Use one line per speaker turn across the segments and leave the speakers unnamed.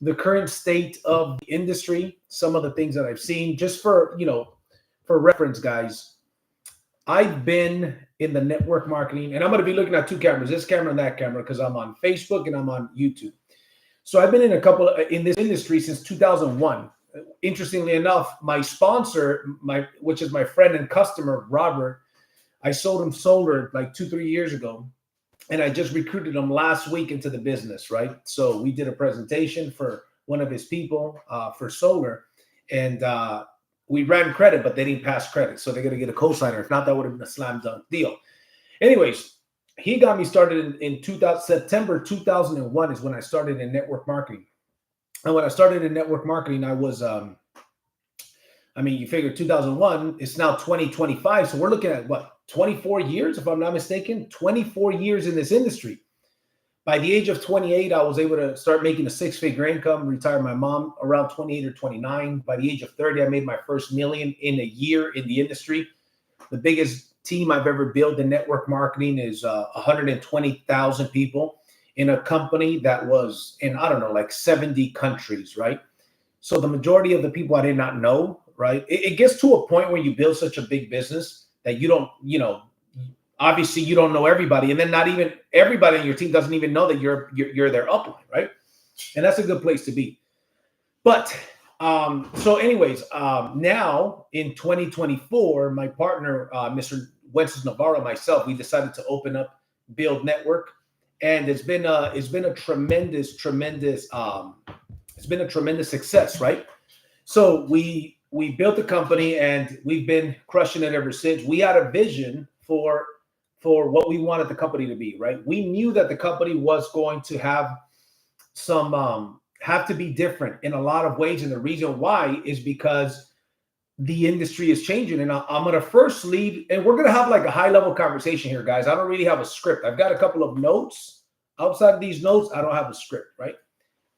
the current state of the industry, some of the things that I've seen, just for, for reference, guys. I've been in the network marketing, and I'm going to be looking at two cameras, this camera and that camera, because I'm on Facebook and I'm on YouTube. So I've been in in this industry since 2001. Interestingly enough, my sponsor, which is my friend and customer, Robert, I sold him solar like 2-3 years ago, and I just recruited him last week into the business, right? So we did a presentation for one of his people for solar, and we ran credit, but they didn't pass credit, so they're going to get a cosigner. If not, that would have been a slam dunk deal. Anyways, he got me started in September 2001 is when I started in network marketing. And when I started in network marketing, I was, you figure 2001, it's now 2025. So we're looking at what, 24 years, if I'm not mistaken, 24 years in this industry. By the age of 28, I was able to start making a 6-figure income, retire my mom around 28 or 29. By the age of 30, I made my first million in a year in the industry. The biggest team I've ever built in network marketing is 120,000 people in a company that was in, I don't know, like 70 countries, right? So the majority of the people I did not know, right? It gets to a point where you build such a big business that you don't, obviously you don't know everybody. And then not even everybody on your team doesn't even know that you're their upline, right? And that's a good place to be. But so anyways, now in 2024, my partner, Mr. Wences Navarro, myself, we decided to open up Build Network, and it's been a tremendous success, right? So we built the company and we've been crushing it ever since. We had a vision for what we wanted the company to be, right? We knew that the company was going to have have to be different in a lot of ways. And the reason why is because the industry is changing. And I'm going to first lead, and we're going to have like a high level conversation here, guys. I don't really have a script. I've got a couple of notes. Outside of these notes, I don't have a script, right?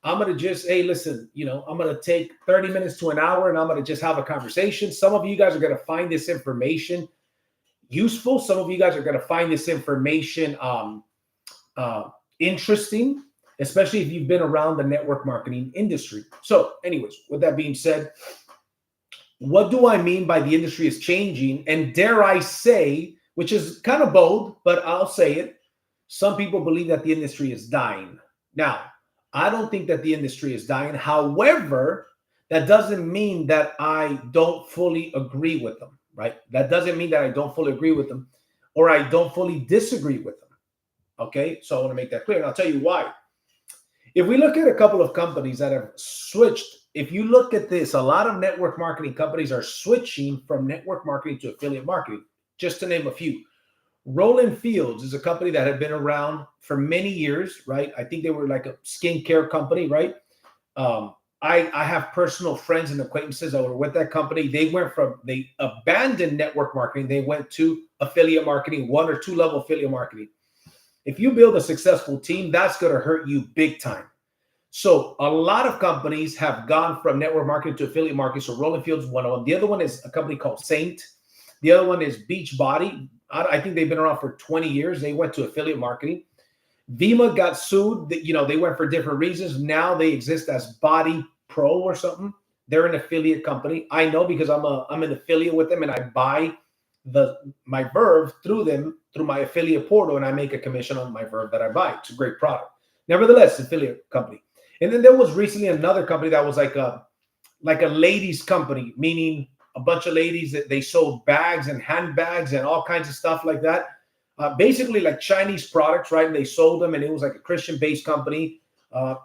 I'm going to just, hey, listen, I'm going to take 30 minutes to an hour and I'm going to just have a conversation. Some of you guys are going to find this information useful. Some of you guys are going to find this information interesting, especially if you've been around the network marketing industry. So anyways, with that being said, what do I mean by the industry is changing? And dare I say, which is kind of bold, but I'll say it, some people believe that the industry is dying. Now, I don't think that the industry is dying. However, that doesn't mean that I don't fully agree with them, right? That doesn't mean that I don't fully agree with them or I don't fully disagree with them. Okay, so I want to make that clear, and I'll tell you why. If we look at a couple of companies that have switched, if you look at this, a lot of network marketing companies are switching from network marketing to affiliate marketing, just to name a few. Roland Fields is a company that had been around for many years, right? I think they were like a skincare company, right? I have personal friends and acquaintances that were with that company. They abandoned network marketing. They went to affiliate marketing, 1 or 2 level affiliate marketing. If you build a successful team, that's going to hurt you big time. So a lot of companies have gone from network marketing to affiliate marketing. So Roland Fields is one of them. The other one is a company called Saint. The other one is Beachbody. I think they've been around for 20 years. They went to affiliate marketing. Vima got sued. They went for different reasons. Now they exist as Body Pro or something. They're an affiliate company. I know because I'm an affiliate with them, and I buy my Verve through them, through my affiliate portal, and I make a commission on my Verve that I buy. It's a great product. Nevertheless, affiliate company. And then there was recently another company that was like a ladies company, meaning a bunch of ladies that they sold bags and handbags and all kinds of stuff like that. Basically like Chinese products, right? And they sold them, and it was like a Christian-based company.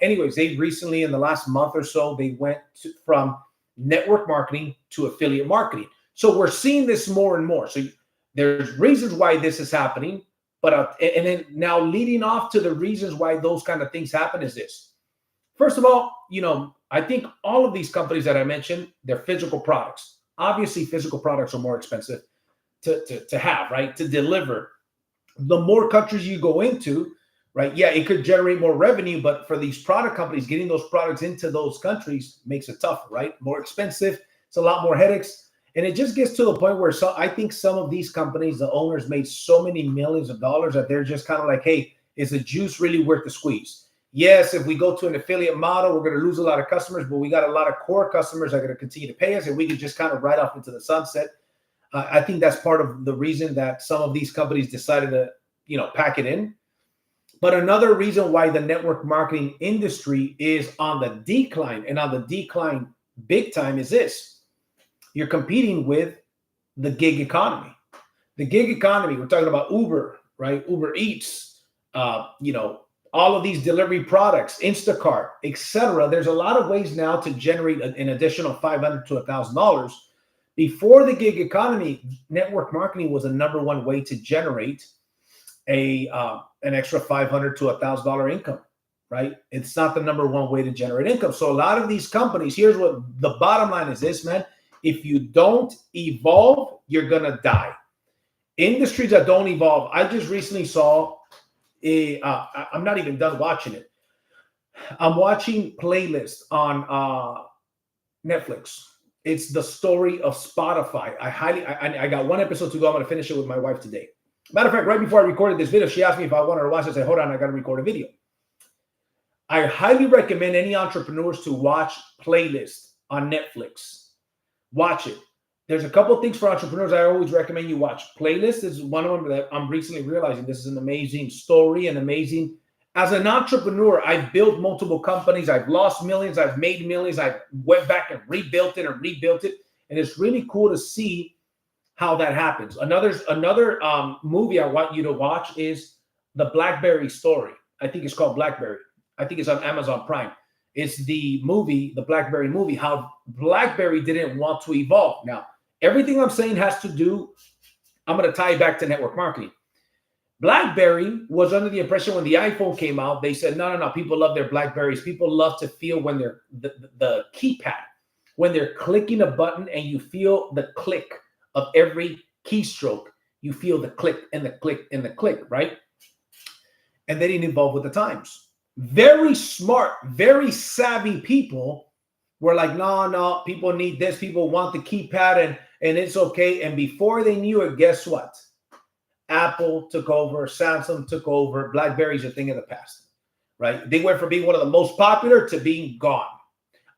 Anyways, they recently, in the last month or so, they went from network marketing to affiliate marketing. So we're seeing this more and more. So there's reasons why this is happening, but and then now leading off to the reasons why those kind of things happen is this. First of all, I think all of these companies that I mentioned, they're physical products. Obviously, physical products are more expensive to have, right? To deliver. The more countries you go into, right? Yeah, it could generate more revenue, but for these product companies, getting those products into those countries makes it tougher, right? More expensive. It's a lot more headaches. And it just gets to the point where I think some of these companies, the owners made so many millions of dollars that they're just kind of like, hey, is the juice really worth the squeeze? Yes, if we go to an affiliate model, we're going to lose a lot of customers, but we got a lot of core customers that are going to continue to pay us, and we can just kind of ride off into the sunset. I think that's part of the reason that some of these companies decided to, pack it in. But another reason why the network marketing industry is on the decline, and on the decline big time, is this: you're competing with the gig economy. The gig economy, we're talking about Uber, right? Uber Eats, all of these delivery products, Instacart, etc. There's a lot of ways now to generate an additional $500 to $1,000. Before the gig economy, network marketing was the number one way to generate an extra $500 to $1,000 income, right? It's not the number one way to generate income. So a lot of these companies, here's what the bottom line is: this, man, if you don't evolve, you're gonna die. Industries that don't evolve. I just recently saw I'm not even done watching it. I'm watching Playlist on Netflix. It's the story of Spotify. I got one episode to go. I'm going to finish it with my wife today. Matter of fact, right before I recorded this video, she asked me if I wanted to watch it. I said, hold on, I got to record a video. I highly recommend any entrepreneurs to watch Playlist on Netflix. Watch it. There's a couple of things for entrepreneurs I always recommend you watch. Playlist is one of them that I'm recently realizing this is an amazing story and amazing. As an entrepreneur, I've built multiple companies. I've lost millions. I've made millions. I went back and rebuilt it. And it's really cool to see how that happens. Another movie I want you to watch is The BlackBerry Story. I think it's called BlackBerry. I think it's on Amazon Prime. It's the movie, the BlackBerry movie, how BlackBerry didn't want to evolve. Now, everything I'm saying has to do, I'm going to tie it back to network marketing. BlackBerry was under the impression when the iPhone came out, they said, no, people love their BlackBerries. People love to feel when they're the keypad, when they're clicking a button and you feel the click of every keystroke. You feel the click and the click and the click, right? And they didn't evolve with the times. Very smart, very savvy people were like, no, people need this. People want the keypad and it's okay. And before they knew it, guess what? Apple took over, Samsung took over, BlackBerry's a thing of the past, right? They went from being one of the most popular to being gone.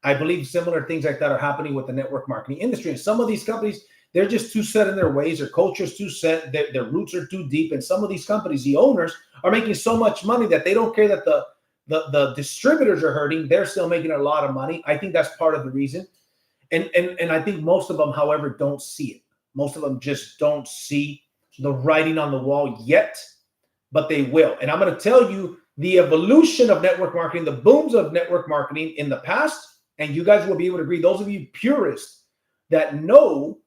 I believe similar things like that are happening with the network marketing industry. And some of these companies, they're just too set in their ways. Their culture's too set. Their roots are too deep. And some of these companies, the owners, are making so much money that they don't care that the distributors are hurting. They're still making a lot of money. I think that's part of the reason. And I think most of them, however, don't see it. Most of them just don't see the writing on the wall yet, but they will. And I'm going to tell you the evolution of network marketing, the booms of network marketing in the past, and you guys will be able to agree. Those of you purists that know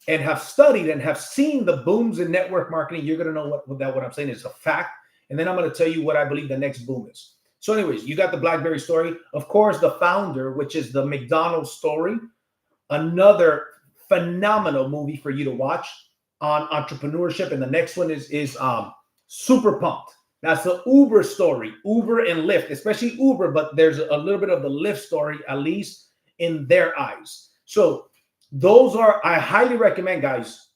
and have studied and have seen the booms in network marketing, you're going to know what I'm saying is a fact. And then I'm going to tell you what I believe the next boom is. So anyways, you got the BlackBerry story. Of course, The Founder, which is the McDonald's story, another phenomenal movie for you to watch on entrepreneurship. And the next one is Super Pumped. That's the Uber story, Uber and Lyft, especially Uber, but there's a little bit of the Lyft story, at least in their eyes. So those are, I highly recommend, guys,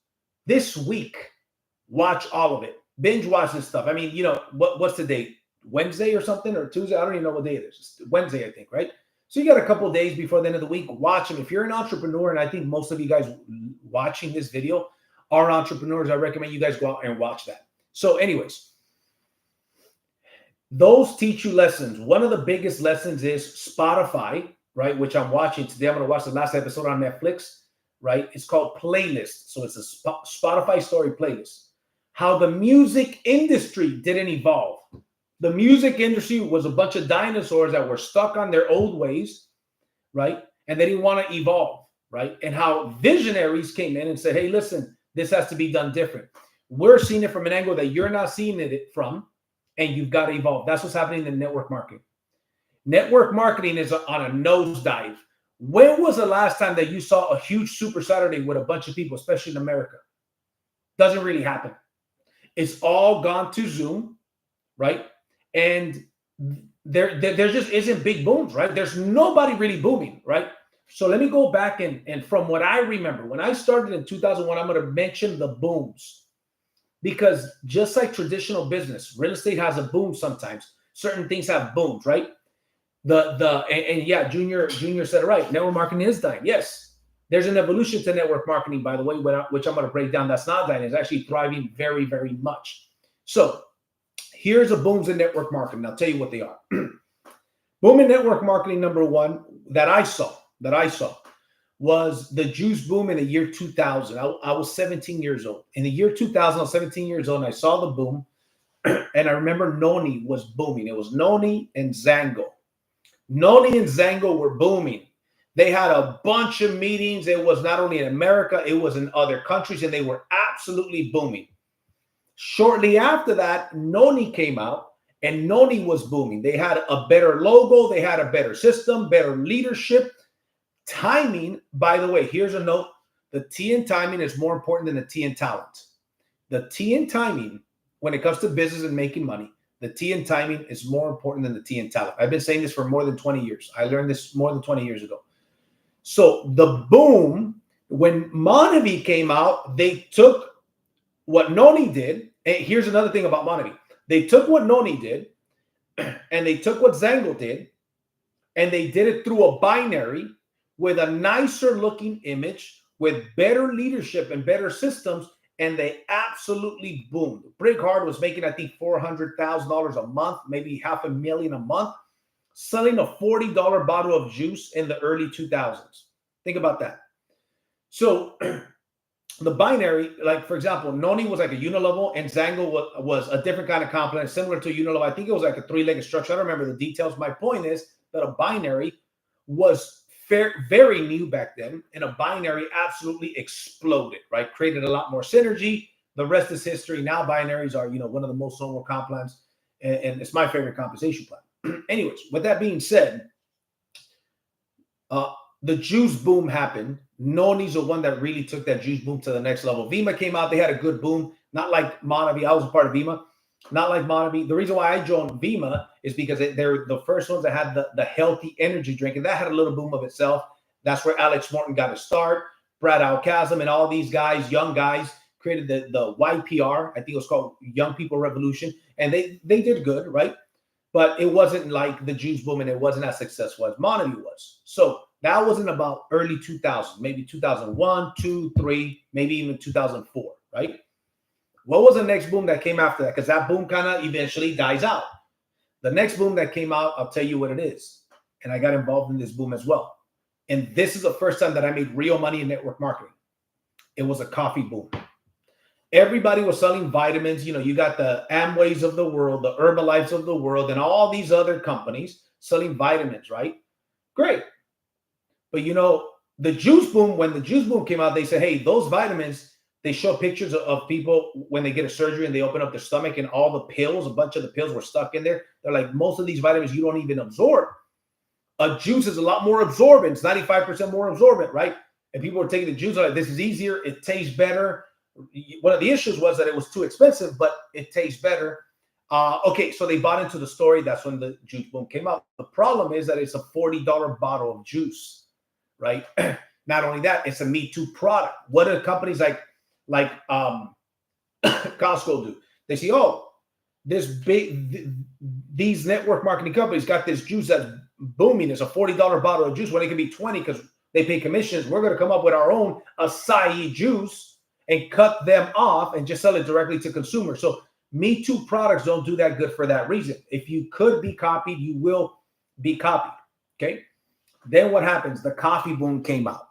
this week, watch all of it. Binge watch this stuff. I mean, what's the date? Wednesday or something, or Tuesday? I don't even know what day it is. It's Wednesday, I think, right? So you got a couple of days before the end of the week. Watch them. If you're an entrepreneur, and I think most of you guys watching this video are entrepreneurs, I recommend you guys go out and watch that. So anyways, those teach you lessons. One of the biggest lessons is Spotify, right? Which I'm watching today. I'm going to watch the last episode on Netflix, right? It's called Playlist. So it's a Spotify story playlist. How the music industry didn't evolve. The music industry was a bunch of dinosaurs that were stuck on their old ways, right? And they didn't want to evolve, right? And how visionaries came in and said, hey, listen, this has to be done different. We're seeing it from an angle that you're not seeing it from, and you've got to evolve. That's what's happening in network marketing. Network marketing is on a nosedive. When was the last time that you saw a huge Super Saturday with a bunch of people, especially in America? Doesn't really happen. It's all gone to Zoom, right? And there just isn't big booms, right? There's nobody really booming, right? So let me go back and from what I remember, when I started in 2001, I'm going to mention the booms. Because just like traditional business, real estate has a boom sometimes. certain things have boomed, right? And yeah, Junior said it right. Network marketing is dying. Yes, there's an evolution to network marketing, by the way, which I'm going to break down. That's not dying. It's actually thriving very, very much. So here's a booms in network marketing. I'll tell you what they are. Boom in network marketing number one that I saw was the juice boom in the year 2000. I was 17 years old. In the year 2000, I was 17 years old, and I saw the boom. And I remember Noni was booming. It was Noni and Zango. Noni and Zango were booming. They had a bunch of meetings. It was not only in America, it was in other countries, and they were absolutely booming. Shortly after that, Noni came out, and Noni was booming. They had a better logo. They had a better system, better leadership. Timing, by the way, here's a note. The T in timing is more important than the T in talent. The T in timing, when it comes to business and making money, the T in timing is more important than the T in talent. I've been saying this for more than 20 years. I learned this more than 20 years ago. So the boom, when Monavie came out, they took what Noni did. And here's another thing about Monavie. They took what Noni did, and they took what Zango did, and they did it through a binary with a nicer looking image, with better leadership and better systems, and they absolutely boomed. Brig Hard was making, I think, $400,000 a month, maybe $500,000 a month, selling a $40 bottle of juice in the early 2000s. Think about that. So the binary, like, for example, Noni was like a unilevel, and Zango was a different kind of complement, similar to a unilevel. I think it was like a three-legged structure. I don't remember the details. My point is that a binary was very new back then, and a binary absolutely exploded, right? Created a lot more synergy. The rest is history. Now binaries are, one of the most normal comp plans, and it's my favorite compensation plan. Anyways, with that being said, the juice boom happened. Noni's the one that really took that juice boom to the next level. Vima came out. They had a good boom, not like Monavie. I was a part of Vima. Not like Monavie. The reason why I joined Vima is because they're the first ones that had the healthy energy drink, and that had a little boom of itself. That's where Alex Morton got his start. Brad Alchazam and all these guys, young guys, created the YPR. I think it was called Young People Revolution, and they did good, right? But it wasn't like the juice boom, and it wasn't as successful as Monavie was. So that wasn't about early 2000, maybe 2001, 2, 3, maybe even 2004, right? What was the next boom that came after that? Because that boom kind of eventually dies out. The next boom that came out, I'll tell you what it is. And I got involved in this boom as well. And this is the first time that I made real money in network marketing. It was a coffee boom. Everybody was selling vitamins. You got the Amways of the world, the Herbalifes of the world, and all these other companies selling vitamins, right? Great. But the juice boom, when the juice boom came out, they said, hey, those vitamins, they show pictures of people when they get a surgery and they open up their stomach, and all the pills, a bunch of the pills were stuck in there. They're like, most of these vitamins you don't even absorb. A juice is a lot more absorbent. It's 95% more absorbent, right? And people were taking the juice like, this is easier. It tastes better. One of the issues was that it was too expensive, but it tastes better. Okay, so they bought into the story. That's when the juice boom came out. The problem is that it's a $40 bottle of juice, right? Not only that, it's a Me Too product. What do companies like Costco do? They say, oh, these network marketing companies got this juice that's booming. It's a $40 bottle of juice when it can be 20 because they pay commissions. We're going to come up with our own acai juice and cut them off and just sell it directly to consumers. So Me Too products don't do that good for that reason. If you could be copied, you will be copied. Okay. Then what happens? The coffee boom came out.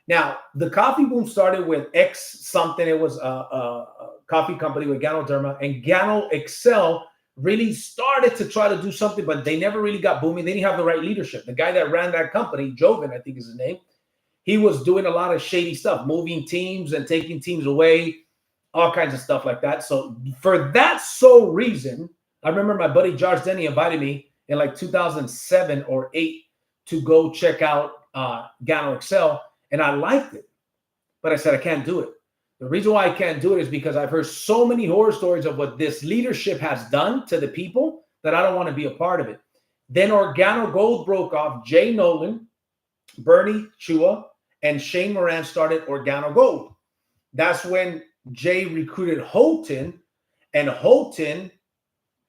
Now, the coffee boom started with X something. It was a coffee company with Ganoderma, and Gano Excel really started to try to do something, but they never really got booming. They didn't have the right leadership. The guy that ran that company, Joven, I think is his name, he was doing a lot of shady stuff, moving teams and taking teams away, all kinds of stuff like that. So for that sole reason, I remember my buddy Josh Denny invited me in like 2007 or 8 to go check out Gano Excel. And I liked it, but I said, I can't do it. The reason why I can't do it is because I've heard so many horror stories of what this leadership has done to the people that I don't want to be a part of it. Then Organo Gold broke off. Jay Nolan, Bernie Chua, and Shane Moran started Organo Gold. That's when Jay recruited Houghton, and Houghton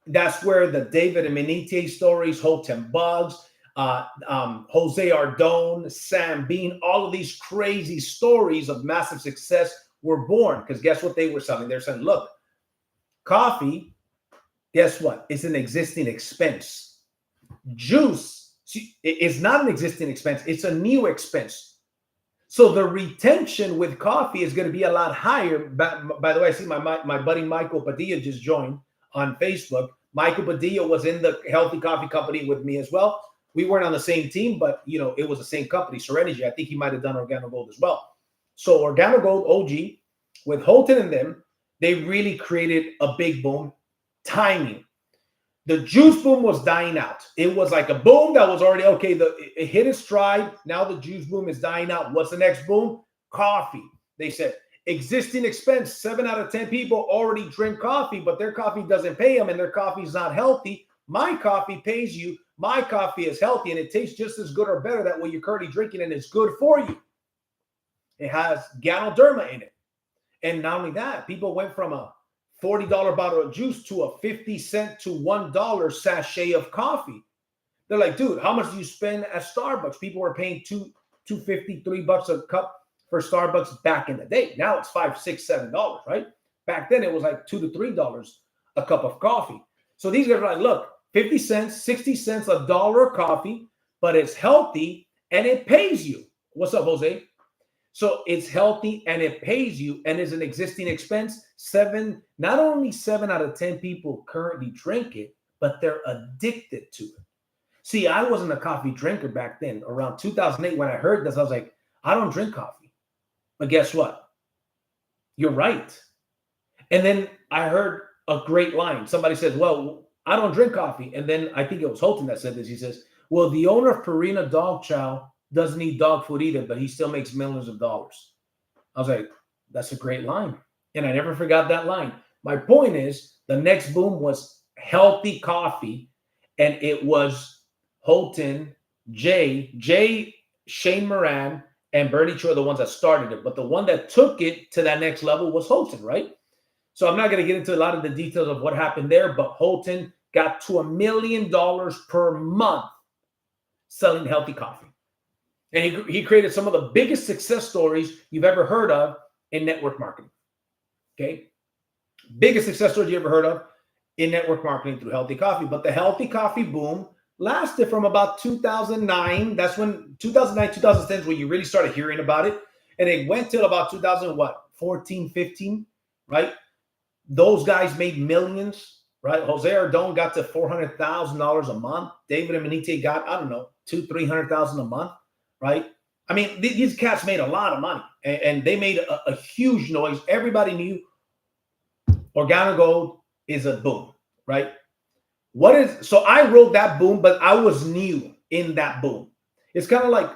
That's where the David Emenite stories, Houghton Bugs, Jose Ardone, Sam Bean, all of these crazy stories of massive success were born. Because guess what they were selling? They're saying, look, coffee, guess what? It's an existing expense. Juice is not an existing expense. It's a new expense. So the retention with coffee is going to be a lot higher. By the way, I see my buddy Michael Padilla just joined on Facebook. Michael Padilla was in the Healthy Coffee Company with me as well. We weren't on the same team, but it was the same company, Serenergy. I think he might have done Organogold as well. So Organogold OG with Houghton and them, they really created a big boom. Timing. The juice boom was dying out. It was like a boom that was already okay. It hit its stride. Now the juice boom is dying out. What's the next boom? Coffee. They said existing expense. 7 out of 10 people already drink coffee, but their coffee doesn't pay them and their coffee is not healthy. My coffee pays you. My coffee is healthy and it tastes just as good or better than what you're currently drinking, and it's good for you. It has Ganoderma in it. And not only that, people went from a $40 bottle of juice to a 50-cent to $1 sachet of coffee. They're like, dude, how much do you spend at Starbucks? People were paying $2.50, $3 a cup for Starbucks back in the day. Now it's $5, $6, $7, right? Back then it was like $2 to $3 a cup of coffee. So these guys are like, look, 50 cents, 60 cents, $1 of coffee, but it's healthy and it pays you. What's up, Jose? So it's healthy and it pays you and is an existing expense. Not only 7 out of 10 people currently drink it, but they're addicted to it. See, I wasn't a coffee drinker back then. Around 2008, when I heard this, I was like, I don't drink coffee. But guess what? You're right. And then I heard a great line. Somebody says, well, I don't drink coffee. And then I think it was Houghton that said this. He says, well, the owner of Purina Dog Chow doesn't eat dog food either, but he still makes millions of dollars. I was like, that's a great line. And I never forgot that line. My point is, the next boom was healthy coffee, and it was Houghton, Jay, Shane Moran, and Bernie Choi, the ones that started it. But the one that took it to that next level was Houghton, right? So I'm not going to get into a lot of the details of what happened there, but Houghton got to $1 million per month selling healthy coffee. And he created some of the biggest success stories you've ever heard of in network marketing. Okay? Biggest success stories you ever heard of in network marketing through healthy coffee. But the healthy coffee boom lasted from about 2009. That's when 2009, 2010 is when you really started hearing about it. And it went till about 2014, 15, right? Those guys made millions, right? Jose Ardone got to $400,000 a month. David Emenite got, I don't know, $200,000-$300,000 a month. Right? I mean, these cats made a lot of money and they made a huge noise. Everybody knew Organogold is a boom, right? So I wrote that boom, but I was new in that boom. It's kind of like,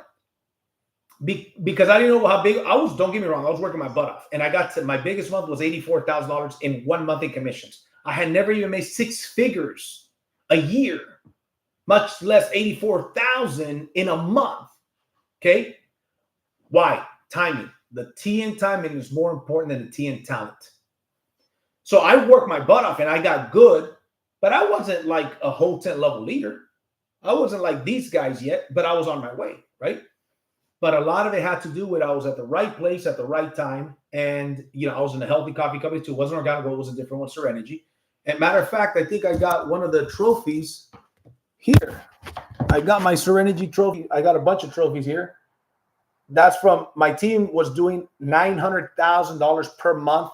because I didn't know how big I was. Don't get me wrong. I was working my butt off, and I got to my biggest month was $84,000 in 1 month in commissions. I had never even made 6 figures a year, much less 84,000 in a month. Okay. Why? Timing. The T in timing is more important than the T in talent. So I worked my butt off and I got good, but I wasn't like a Houghton level leader. I wasn't like these guys yet, but I was on my way, right? But a lot of it had to do with I was at the right place at the right time. And, I was in a healthy coffee company too. It wasn't Organogold, it was a different one, Serenergy. And matter of fact, I think I got one of the trophies here. I got my Serenergy trophy. I got a bunch of trophies here. That's from my team was doing $900,000 per month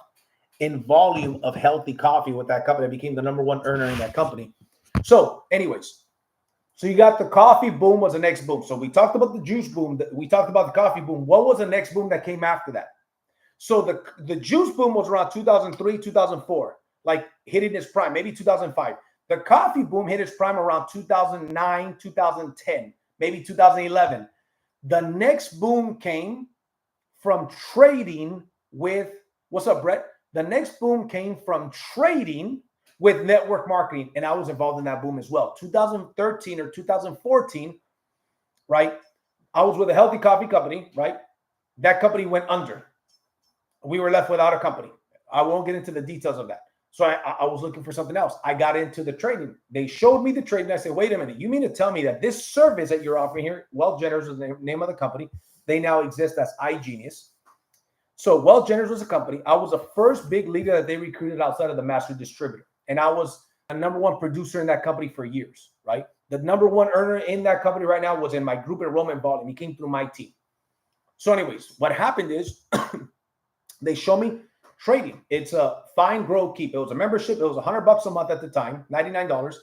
in volume of healthy coffee with that company. I became the #1 earner in that company. So anyways, so you got the coffee boom was the next boom. So we talked about the juice boom. We talked about the coffee boom. What was the next boom that came after that? So the juice boom was around 2003, 2004, like hitting its prime, maybe 2005. The coffee boom hit its prime around 2009, 2010, maybe 2011. The next boom came from trading with, what's up, Brett? The next boom came from trading with network marketing, and I was involved in that boom as well. 2013 or 2014, right? I was with a healthy coffee company, right? That company went under. We were left without a company. I won't get into the details of that. So I was looking for something else. I got into the trading. They showed me the trading. I said, wait a minute. You mean to tell me that this service that you're offering here, Wealth Generators is the name of the company. They now exist as iGenius. So Wealth Generators was a company. I was the first big leader that they recruited outside of the master distributor. And I was a number one producer in that company for years, right? The number one earner in that company right now was in my group enrollment volume. He came through my team. So anyways, what happened is they show me trading. It's a Find, Grow, Keep. It was a membership. It was $100 a month at the time, $99.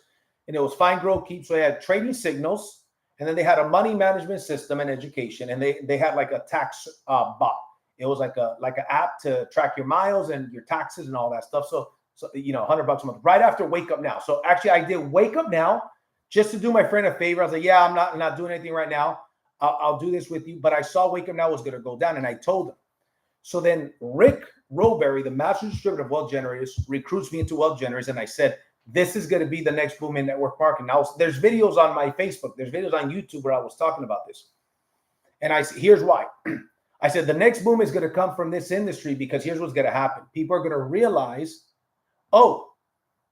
And it was Find, Grow, Keep. So they had trading signals, and then they had a money management system and education. And they had like a tax bot. It was like an app to track your miles and your taxes and all that stuff. So you know, $100 a month right after Wake Up Now. So actually I did Wake Up Now just to do my friend a favor. I was like, yeah, I'm not doing anything right now. I'll do this with you. But I saw Wake Up Now was going to go down, and I told him. So then Rick Roberry, the master distributor of Wealth Generators, recruits me into Wealth Generators, and I said, this is going to be the next boom in network marketing. Now, there's videos on my Facebook. There's videos on YouTube where I was talking about this. And I said, here's why. I said, the next boom is going to come from this industry because here's what's going to happen. People are going to realize, oh,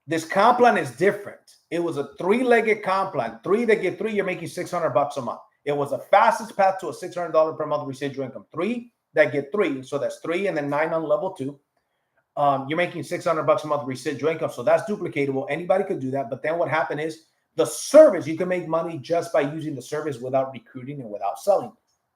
this comp plan is different. It was a three-legged comp plan. Three that get three, you're making $600 a month. It was the fastest path to a $600 per month residual income. Three that get three, so that's 3 and then 9 on level 2. You're making $600 a month residual income, so that's duplicatable. Anybody could do that. But then what happened is the service, you can make money just by using the service without recruiting and without selling.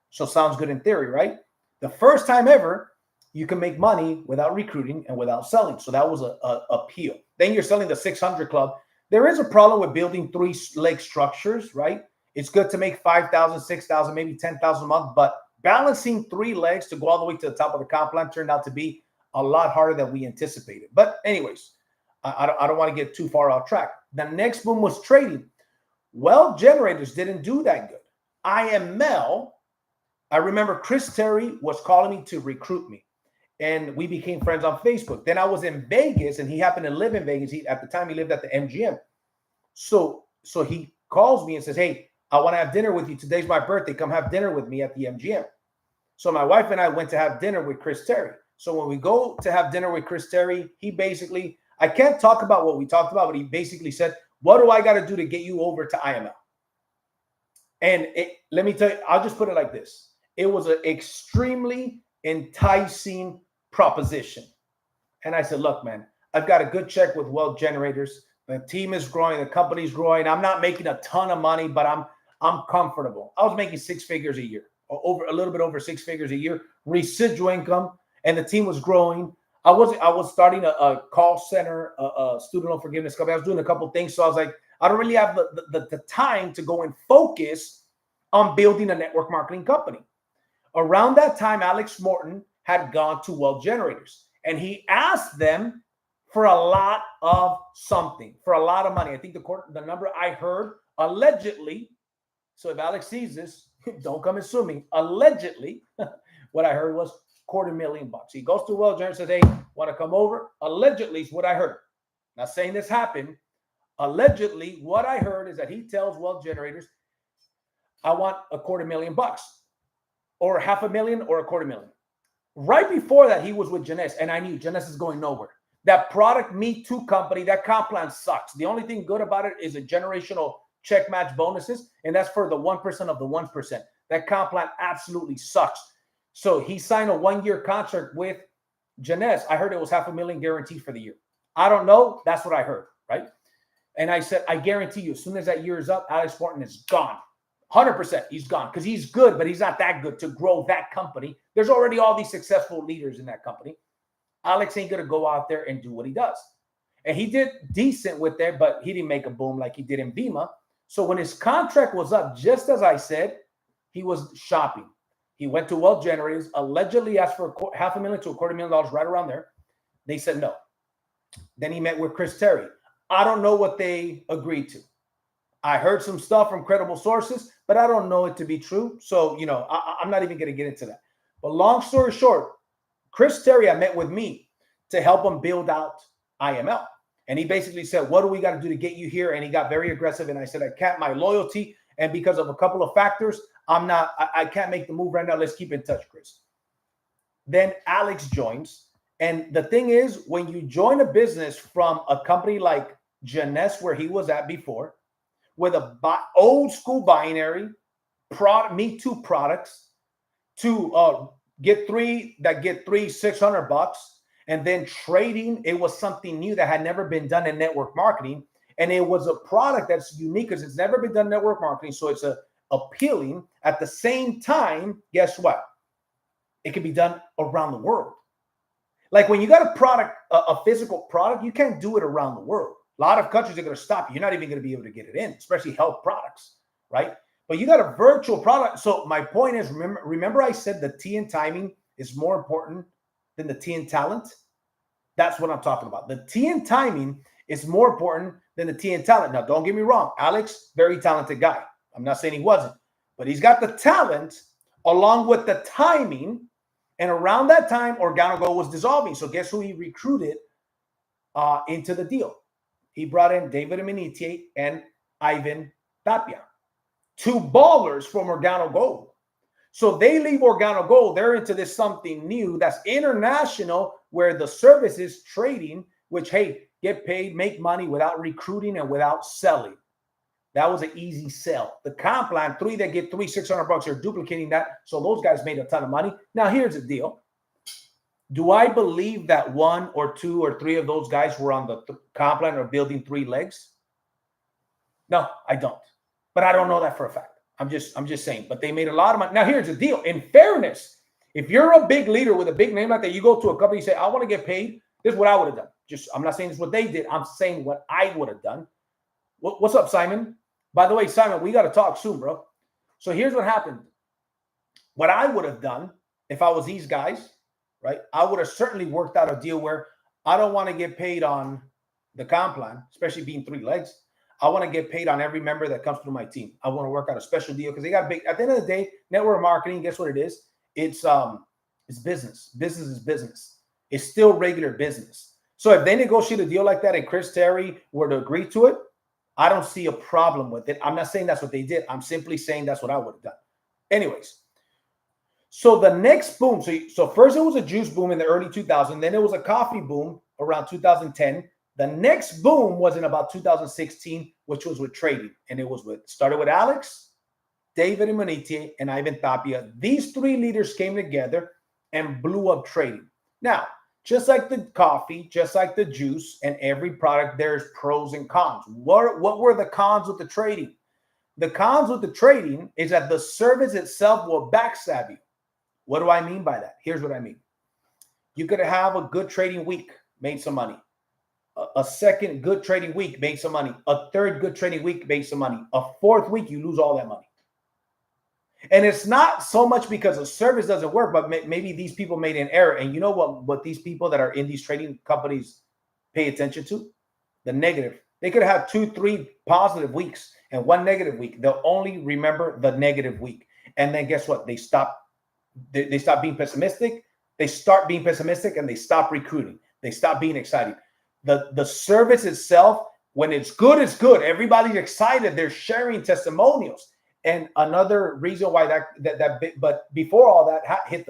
So sounds good in theory, right? The first time ever, you can make money without recruiting and without selling. So that was a appeal. Then you're selling the 600 club. There is a problem with building three-leg structures, right? It's good to make 5,000, 6,000, maybe 10,000 a month, but balancing 3 legs to go all the way to the top of the comp plan turned out to be a lot harder than we anticipated. But anyways, I don't want to get too far off track. The next boom was trading. Wealth Generators didn't do that good. IML, I remember Chris Terry was calling me to recruit me, and we became friends on Facebook. Then I was in Vegas, and he happened to live in Vegas. At the time, he lived at the MGM. So he calls me and says, hey, I want to have dinner with you. Today's my birthday. Come have dinner with me at the MGM. So my wife and I went to have dinner with Chris Terry. So when we go to have dinner with Chris Terry, he basically, I can't talk about what we talked about, but he basically said, what do I got to do to get you over to IML? And let me tell you, I'll just put it like this. It was an extremely enticing proposition. And I said, look, man, I've got a good check with Wealth Generators. The team is growing. The company's growing. I'm not making a ton of money, but I'm comfortable. I was making 6 figures a year, or a little bit over 6 figures a year, residual income, and the team was growing. I was starting a call center, a student loan forgiveness company. I was doing a couple things. So I was like, I don't really have the time to go and focus on building a network marketing company. Around that time, Alex Morton had gone to Wealth Generators, and he asked them for a lot of something, for a lot of money. I think the number I heard allegedly, so if Alex sees this, don't come and sue me. Allegedly, what I heard was $250,000. He goes to Wealth Generators and says, hey, want to come over? Allegedly is what I heard. Not saying this happened. Allegedly, what I heard is that he tells Wealth Generators, I want $250,000 or $500,000 or $250,000. Right before that, he was with Jeunesse, and I knew Jeunesse is going nowhere. That product Me Too company, that comp plan sucks. The only thing good about it is a generational check match bonuses, and that's for the 1% of the 1%. That comp plan absolutely sucks. So he signed a 1-year contract with Jeunesse. I heard it was $500,000 guaranteed for the year. I don't know. That's what I heard, right? And I said, I guarantee you, as soon as that year is up, Alex Morton is gone. 100%, he's gone because he's good, but he's not that good to grow that company. There's already all these successful leaders in that company. Alex ain't going to go out there and do what he does. And he did decent with that, but he didn't make a boom like he did in Vima. So when his contract was up, just as I said, he was shopping. He went to Wealth Generators, allegedly asked for $500,000 to $250,000, right around there. They said no. Then he met with Chris Terry. I don't know what they agreed to. I heard some stuff from credible sources, but I don't know it to be true. So, you know, I'm not even going to get into that. But long story short, Chris Terry, I met with me to help him build out IML. And he basically said, what do we got to do to get you here? And he got very aggressive. And I said, I can't, my loyalty. And because of a couple of factors, I can't make the move right now. Let's keep in touch, Chris. Then Alex joins. And the thing is, when you join a business from a company like Jeunesse, where he was at before, with a old school binary product, Me Too products, to get three $600, and then trading, it was something new that had never been done in network marketing, and it was a product that's unique because it's never been done in network marketing, so it's appealing. At the same time, guess what? It can be done around the world. Like when you got a product, a physical product, you can't do it around the world. A lot of countries are going to stop you. You're not even going to be able to get it in, especially health products, right? But you got a virtual product. So my point is, remember I said the T in timing is more important than the T in talent? That's what I'm talking about. The T in timing is more important than the T in talent. Now, don't get me wrong. Alex, very talented guy. I'm not saying he wasn't, but he's got the talent along with the timing. And around that time, OrganoGo was dissolving. So guess who he recruited into the deal? He brought in David Immonitier and Ivan Tapia, two ballers from OrganoGo. So they leave OrganoGo. They're into this something new that's international, where the service is trading, which, hey, get paid, make money without recruiting and without selling. That was an easy sell. The Complan, three that get $600, they're duplicating that. So those guys made a ton of money. Now, here's the deal. Do I believe that one or two or three of those guys were on the Complan or building three legs? No, I don't. But I don't know that for a fact. I'm just saying. But they made a lot of money. Now, here's the deal. In fairness, if you're a big leader with a big name like that, you go to a company and say, I want to get paid. This is what I would have done. I'm not saying this is what they did. I'm saying what I would have done. What's up, Simon? By the way, Simon, we got to talk soon, bro. So here's what happened. What I would have done if I was these guys, right? I would have certainly worked out a deal where I don't want to get paid on the Complan, especially being three legs. I want to get paid on every member that comes through my team. I want to work out a special deal because they got big. At the end of the day, network marketing, guess what it is? It's business. Business is business. It's still regular business. So if they negotiate a deal like that and Chris Terry were to agree to it, I don't see a problem with it. I'm not saying that's what they did. I'm simply saying that's what I would have done. Anyways, so the next boom. So first it was a juice boom in the early 2000s. Then it was a coffee boom around 2010. The next boom was in about 2016, which was with trading. And it was started with Alex, David Immonitier, and Ivan Tapia. These three leaders came together and blew up trading. Now, just like the coffee, just like the juice, and every product, there's pros and cons. What were the cons with the trading? The cons with the trading is that the service itself will backstab you. What do I mean by that? Here's what I mean. You could have a good trading week, made some money. A second good trading week, made some money. A third good trading week, made some money. A fourth week, you lose all that money. And it's not so much because the service doesn't work, but maybe these people made an error. And you know what these people that are in these trading companies pay attention to? The negative. They could have 2-3 positive weeks and one negative week. They'll only remember the negative week. And then guess what? They stop being pessimistic. They start being pessimistic and they stop recruiting. They stop being excited. The service itself, when it's good, it's good. Everybody's excited. They're sharing testimonials. And another reason why but before all that hit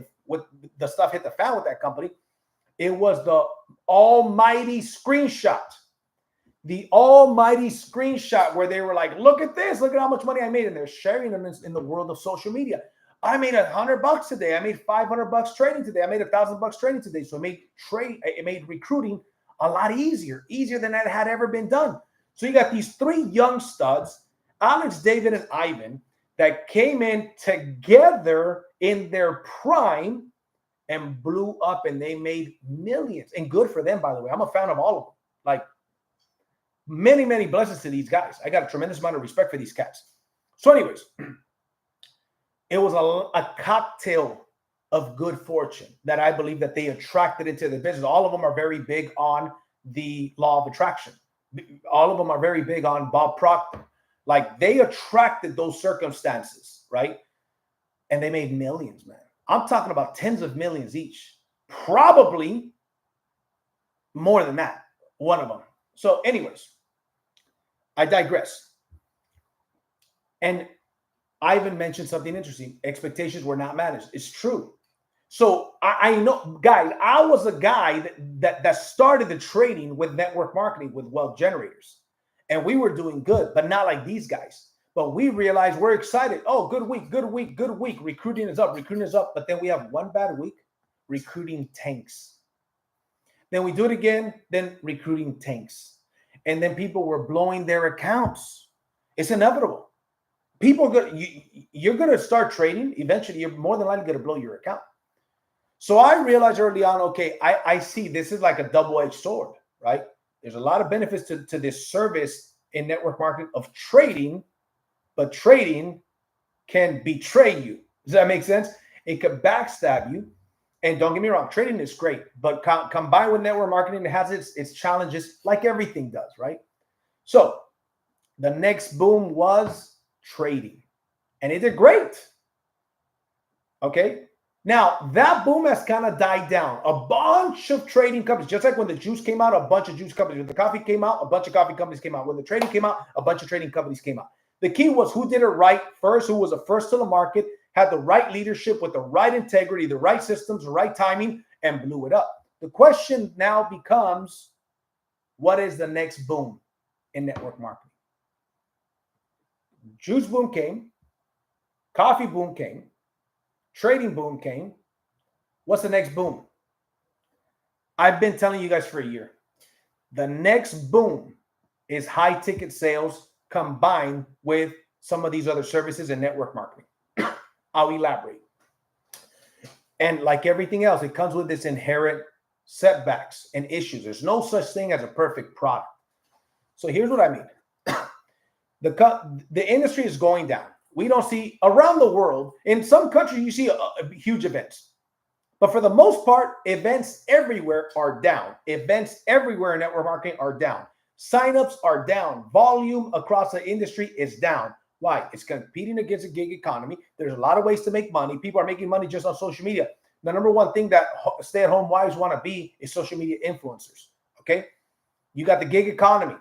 the stuff hit the fan with that company, it was the almighty screenshot. The almighty screenshot where they were like, look at this, look at how much money I made. And they're sharing them in the world of social media. I made $100 today. I made $500 trading today. I made $1,000 trading today. So it made recruiting a lot easier than that had ever been done. So you got these three young studs, Alex, David, and Ivan, that came in together in their prime and blew up, and they made millions. And good for them, by the way. I'm a fan of all of them. Like, many, many blessings to these guys. I got a tremendous amount of respect for these cats. So anyways, it was a cocktail of good fortune that I believe that they attracted into the business. All of them are very big on the law of attraction. All of them are very big on Bob Proctor. Like, they attracted those circumstances, right? And they made millions, man. I'm talking about tens of millions each. Probably more than that, one of them. So anyways, I digress. And Ivan mentioned something interesting. Expectations were not managed. It's true. So I know, guys, I was a guy that started the trading with network marketing with wealth generators. And we were doing good, but not like these guys. But we realized we're excited. Oh, good week, good week, good week. Recruiting is up, recruiting is up. But then we have one bad week, recruiting tanks. Then we do it again, then recruiting tanks. And then people were blowing their accounts. It's inevitable. People you're going to start trading. Eventually, you're more than likely going to blow your account. So I realized early on, okay, I see this is like a double-edged sword, right? There's a lot of benefits to this service in network marketing of trading, but trading can betray you. Does that make sense? It could backstab you. And don't get me wrong, trading is great, but combined with network marketing, it has its challenges like everything does, right? So the next boom was trading, and it did great. Okay. Now, that boom has kind of died down. A bunch of trading companies, just like when the juice came out, a bunch of juice companies. When the coffee came out, a bunch of coffee companies came out. When the trading came out, a bunch of trading companies came out. The key was who did it right first, who was the first to the market, had the right leadership with the right integrity, the right systems, the right timing, and blew it up. The question now becomes, what is the next boom in network marketing? Juice boom came. Coffee boom came. Trading boom came. What's the next boom? I've been telling you guys for a year. The next boom is high ticket sales combined with some of these other services and network marketing. I'll elaborate. And like everything else, it comes with this inherent setbacks and issues. There's no such thing as a perfect product. So here's what I mean. The industry is going down. We don't see around the world. In some countries, you see huge events. But for the most part, events everywhere are down. Events everywhere in network marketing are down. Signups are down. Volume across the industry is down. Why? It's competing against a gig economy. There's a lot of ways to make money. People are making money just on social media. The number one thing that stay-at-home wives want to be is social media influencers. Okay? You got the gig economy.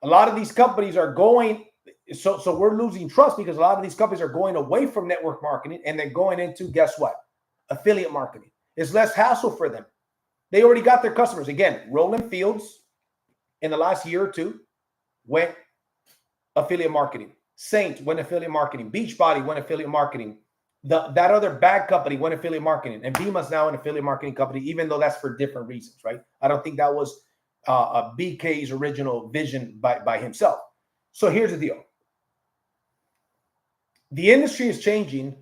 A lot of these companies are going... So we're losing trust because a lot of these companies are going away from network marketing and then going into, guess what? Affiliate marketing. It's less hassle for them. They already got their customers. Again, Roland Fields in the last year or two went affiliate marketing. Saint went affiliate marketing. Beachbody went affiliate marketing. That other bag company went affiliate marketing. And Bima's now an affiliate marketing company, even though that's for different reasons, right? I don't think that was BK's original vision by himself. So here's the deal. The industry is changing.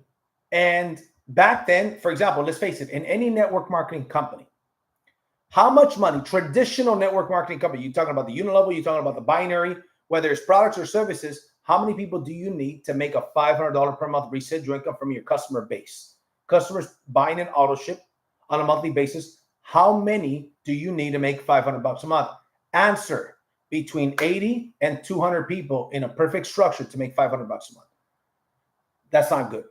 And back then, for example, let's face it, in any network marketing company, how much money, traditional network marketing company, you're talking about the unilevel, you're talking about the binary, whether it's products or services, how many people do you need to make a $500 per month residual income from your customer base? Customers buying an auto ship on a monthly basis, how many do you need to make $500 a month? Answer, between 80 and 200 people in a perfect structure to make $500 a month. That's not good.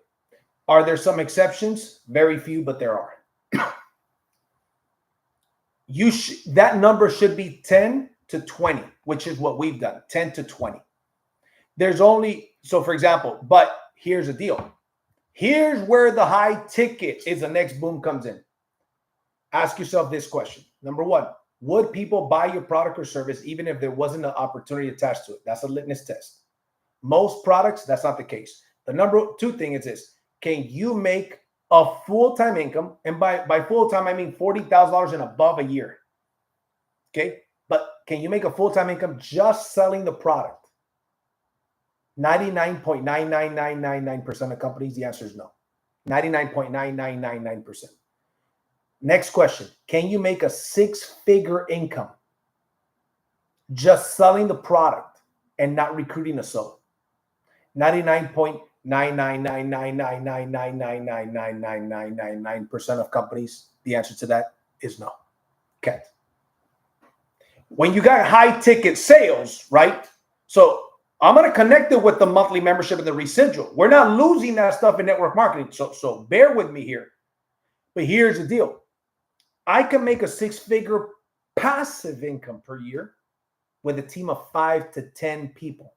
Are there some exceptions? Very few, but there are. That number should be 10 to 20, which is what we've done, 10 to 20. There's only, so for example, but here's the deal. Here's where the high ticket is the next boom comes in. Ask yourself this question. Number one, would people buy your product or service even if there wasn't an opportunity attached to it? That's a litmus test. Most products, that's not the case. The number two thing is this. Can you make a full-time income? And by full-time, I mean $40,000 and above a year. Okay? But can you make a full-time income just selling the product? 99.99999% of companies, the answer is no. 99.9999%. Next question. Can you make a six-figure income just selling the product and not recruiting a soul? 99.99999999999% of companies, the answer to that is no. Okay. When you got high ticket sales, right? So I'm going to connect it with the monthly membership and the residual. We're not losing that stuff in network marketing. So bear with me here. But here's the deal. I can make a six-figure passive income per year with a team of 5 to 10 people.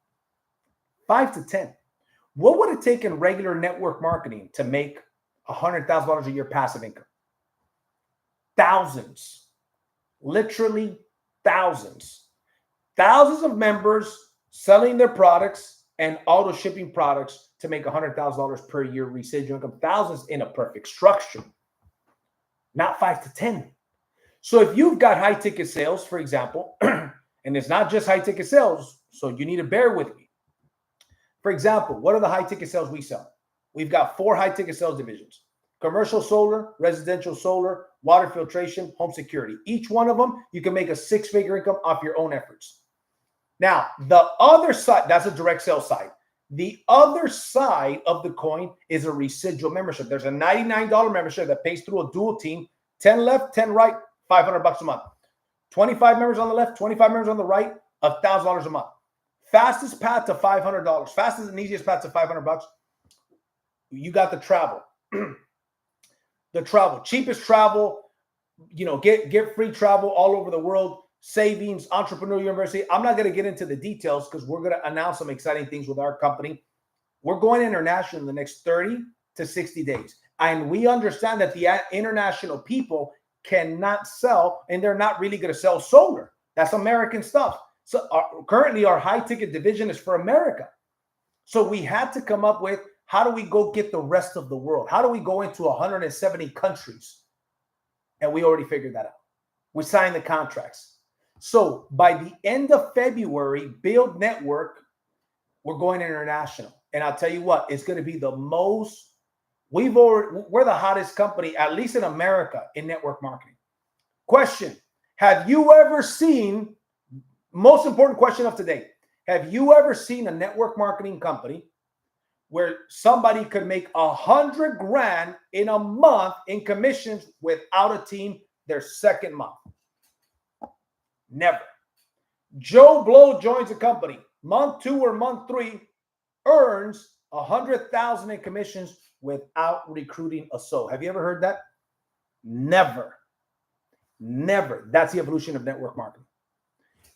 5 to 10. What would it take in regular network marketing to make $100,000 a year passive income. Thousands, literally thousands. Thousands of members selling their products and auto shipping products to make $100,000 per year residual income. Thousands in a perfect structure, not 5 to 10. So if you've got high ticket sales, for example, and it's not just high ticket sales, so you need to bear with me. For example, what are the high ticket sales we sell? We've got 4 high ticket sales divisions: commercial solar, residential solar, water filtration, home security. Each one of them, you can make a 6-figure income off your own efforts. Now, the other side, that's a direct sales side. The other side of the coin is a residual membership. There's a $99 membership that pays through a dual team, 10 left, 10 right, $500 a month. 25 members on the left, 25 members on the right, $1,000 a month. Fastest path to $500. Fastest and easiest path to $500. You got the travel. The travel, cheapest travel, get free travel all over the world, savings, entrepreneur university. I'm not going to get into the details because we're going to announce some exciting things with our company. We're going international in the next 30 to 60 days. And we understand that the international people cannot sell, and they're not really going to sell solar. That's American stuff. So currently our high ticket division is for America. So we had to come up with, how do we go get the rest of the world? How do we go into 170 countries? And we already figured that out. We signed the contracts. So by the end of February, Build Network, we're going international. And I'll tell you what, it's going to be the most, we're the hottest company, at least in America, in network marketing. Question: have you ever seen, most important question of today, have you ever seen a network marketing company where somebody could make $100,000 in a month in commissions without a team their second month? Never. Joe Blow joins a company, month 2 or month 3, earns $100,000 in commissions without recruiting a soul. Have you ever heard that? Never. Never. That's the evolution of network marketing.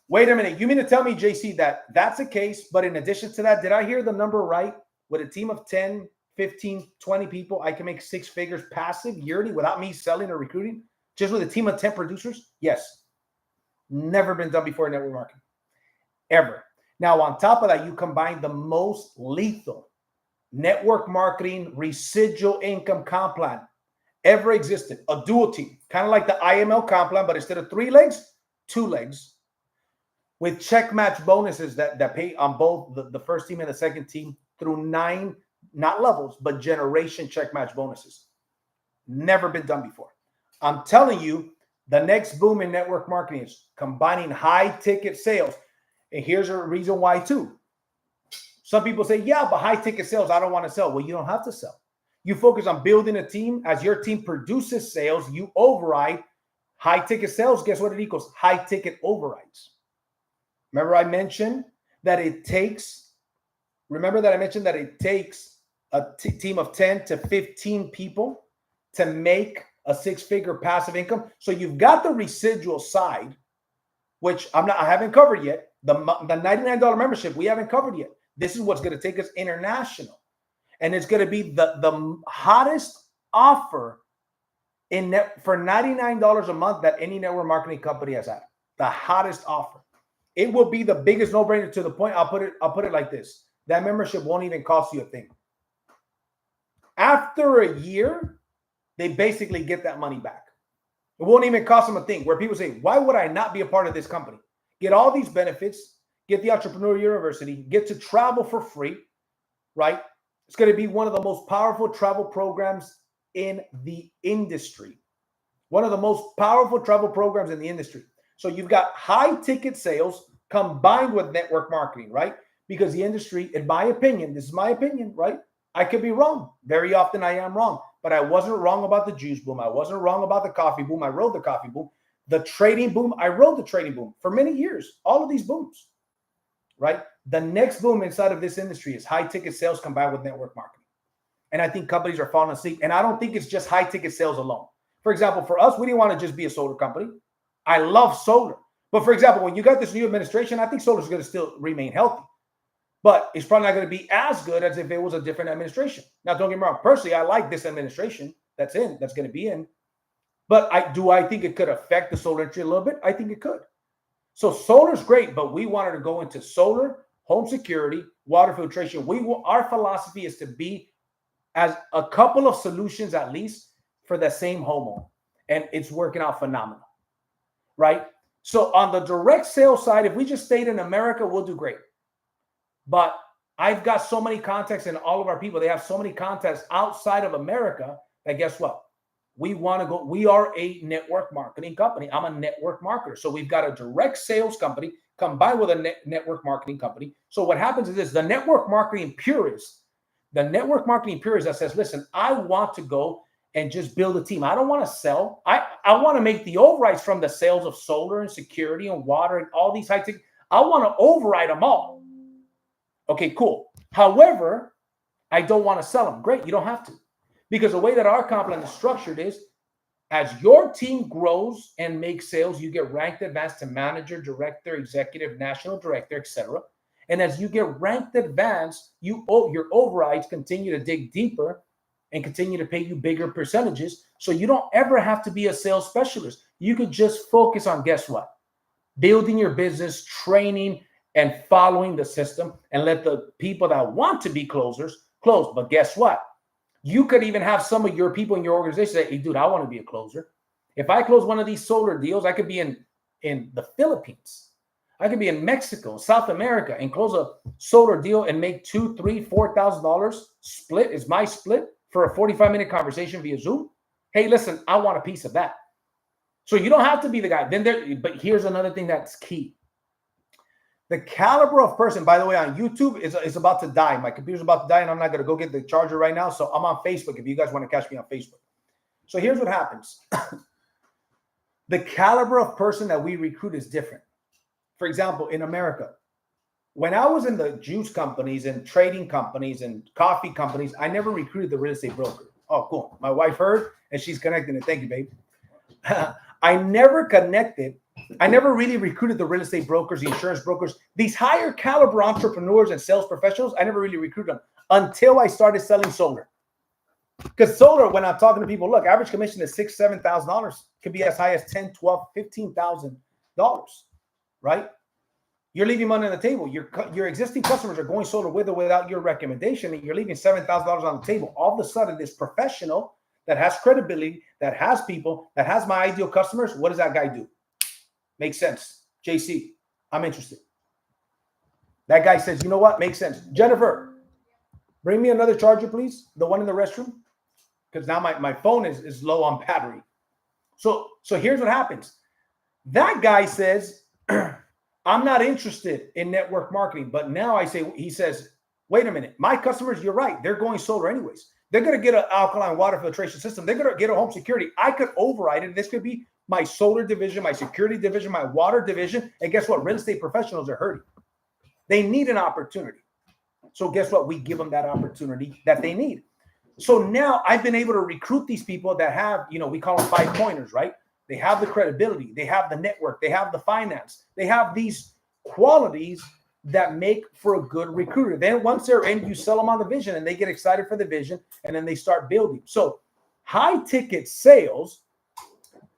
Wait a minute. You mean to tell me, JC, that that's the case, but in addition to that, did I hear the number right? With a team of 10, 15, 20 people, I can make 6 figures passive yearly without me selling or recruiting? Just with a team of 10 producers? Yes. Never been done before in network marketing. Ever. Now, on top of that, you combine the most lethal network marketing residual income comp plan ever existed. A dual team, kind of like the IML comp plan, but instead of 3 legs, 2 legs. With check match bonuses that pay on both the first team and the second team through 9, not levels, but generation check match bonuses. Never been done before. I'm telling you, the next boom in network marketing is combining high ticket sales. And here's a reason why too. Some people say, yeah, but high ticket sales, I don't want to sell. Well, you don't have to sell. You focus on building a team. As your team produces sales, you override high ticket sales. Guess what it equals? High ticket overrides. Remember I mentioned that it takes a team of 10 to 15 people to make a 6-figure passive income. So you've got the residual side, which I haven't covered yet. The $99 membership, we haven't covered yet. This is what's going to take us international. And it's going to be the hottest offer for $99 a month that any network marketing company has had. The hottest offer. It will be the biggest no-brainer, to the point, I'll put it like this. That membership won't even cost you a thing. After a year, they basically get that money back. It won't even cost them a thing, where people say, why would I not be a part of this company? Get all these benefits, get the Entrepreneur University, get to travel for free, right? It's going to be one of the most powerful travel programs in the industry. One of the most powerful travel programs in the industry. So you've got high ticket sales combined with network marketing, right? Because the industry, in my opinion, this is my opinion, right? I could be wrong. Very often I am wrong. But I wasn't wrong about the juice boom. I wasn't wrong about the coffee boom. I rode the coffee boom. The trading boom, I rode the trading boom for many years. All of these booms, right? The next boom inside of this industry is high ticket sales combined with network marketing. And I think companies are falling asleep. And I don't think it's just high ticket sales alone. For example, for us, we didn't want to just be a solar company. I love solar. But for example, when you got this new administration, I think solar is going to still remain healthy. but it's probably not going to be as good as if it was a different administration. Now, don't get me wrong. Personally, I like this administration that's going to be in. But I think it could affect the solar industry a little bit? I think it could. So solar is great, but we wanted to go into solar, home security, water filtration. Our philosophy is to be as a couple of solutions at least for the same homeowner. And it's working out phenomenal, right? So on the direct sales side, if we just stayed in America, we'll do great. But I've got so many contacts, and all of our people, they have so many contacts outside of America that guess what? We want to go. We are a network marketing company. I'm a network marketer. So we've got a direct sales company combined with a network marketing company. So what happens is this, the network marketing purist that says, listen, I want to go and just build a team. I don't want to sell. I want to make the overrides from the sales of solar and security and water and all these high tech. I want to override them all. Okay, cool. However, I don't want to sell them. Great. You don't have to. Because the way that our comp plan is structured is, as your team grows and makes sales, you get ranked advanced to manager, director, executive, national director, etc. And as you get ranked advanced, your overrides continue to dig deeper and continue to pay you bigger percentages. So you don't ever have to be a sales specialist. You could just focus on, guess what? Building your business, training, and following the system, and let the people that want to be closers close. But guess what? You could even have some of your people in your organization say, hey, dude, I want to be a closer. If I close one of these solar deals, I could be in the Philippines. I could be in Mexico, South America, and close a solar deal and make $2,000, $3,000, $4,000 split is my split for a 45-minute conversation via Zoom. Hey, listen, I want a piece of that. So you don't have to be the guy. But here's another thing that's key. The caliber of person, by the way, on YouTube is about to die. My computer's about to die, and I'm not going to go get the charger right now. So I'm on Facebook if you guys want to catch me on Facebook. So here's what happens. The caliber of person that we recruit is different. For example, in America, when I was in the juice companies and trading companies and coffee companies, I never recruited the real estate broker. Oh, cool. My wife heard, and she's connecting it. Thank you, babe. I never really recruited the real estate brokers, the insurance brokers, these higher caliber entrepreneurs and sales professionals. I never really recruited them until I started selling solar. Because solar, when I'm talking to people, look, average commission is $6,000, $7,000. Could be as high as $10,000, $12,000, $15,000, right? You're leaving money on the table. Your existing customers are going solar with or without your recommendation, and you're leaving $7,000 on the table. All of a sudden, this professional that has credibility, that has people, that has my ideal customers, what does that guy do? Makes sense. JC, I'm interested. That guy says, you know what? Makes sense. Jennifer, bring me another charger, please. The one in the restroom. Because now my phone is low on battery. So here's what happens. That guy says, I'm not interested in network marketing. But now he says, wait a minute. My customers, you're right. They're going solar anyways. They're going to get an alkaline water filtration system. They're going to get a home security. I could override it. This could be my solar division, my security division, my water division. And guess what? Real estate professionals are hurting. They need an opportunity. So guess what? We give them that opportunity that they need. So now I've been able to recruit these people that have, we call them 5 pointers, right? They have the credibility. They have the network. They have the finance. They have these qualities that make for a good recruiter. Then once they're in, you sell them on the vision and they get excited for the vision and then they start building. So high ticket sales